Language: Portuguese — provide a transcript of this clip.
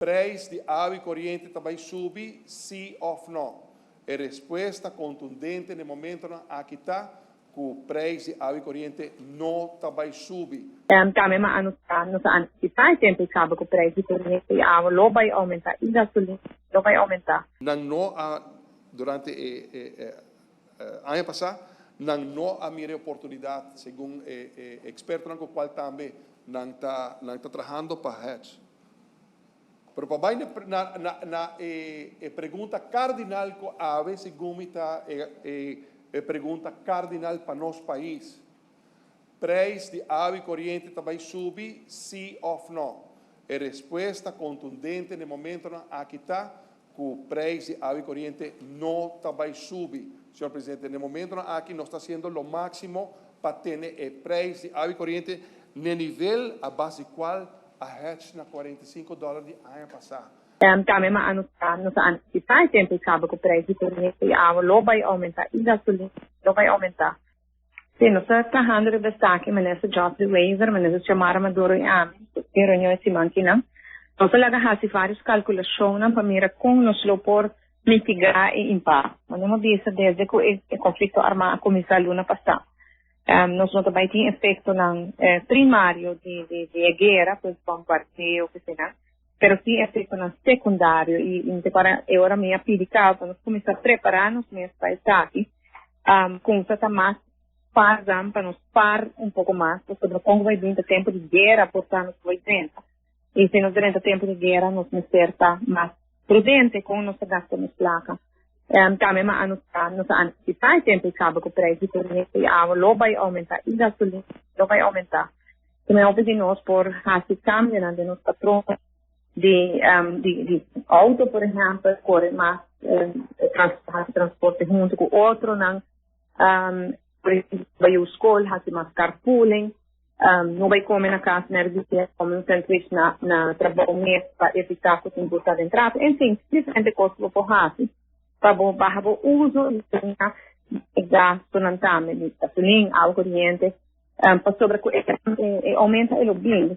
Preço de água e corrente também subir, sim ou não? A resposta contundente no momento aqui está que o preço de água e corrente não também subir. Também nos antecipar tempo sabe que o preço de corrente e água não vai aumentar e gasolina não vai aumentar. Não durante ano passado não há minha oportunidade, segundo experto com o qual também não está trabalhando para hedge. Pero para na pergunta cardinal que há, segundo está pergunta cardinal para nosso país. Preço de água e corrente também subir, sim ou não? A resposta contundente no momento aqui está que o preço de água e corrente não também subir. Senhor Presidente, no momento aqui nós está fazendo o máximo para ter o preço de água e corrente no nível a base qual a hedge na $45 de ano passado. Também nos antecipar tempo sabe que o preço de corrente e água não vai aumentar e gasolina não vai aumentar. Sim, nós estamos trabalhando de destaque, mas nessa Geoffrey Wazer, mas nessa chamada Maduro e Ami, que reunião esse manquina. Nós temos várias calculações para mirar como nós por mitigar o impacto. Mas não disse desde que o conflito armado começou no ano passado. Nós não também tem efeito primário de guerra, pois bombardeio, que seja, mas tem efeito secundário e para agora minha pedica para nós começar a preparar-nos nesse país aqui, com essa mais para nos par pouco mais sobre como vai vir o tempo de guerra, portanto, vai dentro. E se nós durante o tempo de guerra nos necessita mais prudente com nossa gasto nas placas. Também nos antecipar tempo sabe que o preço de corrente e água não vai aumentar e gasolina não vai aumentar. Também pedimos por esse cambio de nosso patrão de auto, por exemplo, corre mais transporte junto com outro, por exemplo, vai a escola, faz mais carpooling, não vai comer na casa, como um centro na trabalho para evitar que o tempo está entrado. Enfim, diferentes coisas para fazer. Para baixar o uso e gasto na gasolina, água corrente, para sobre aumenta o bem.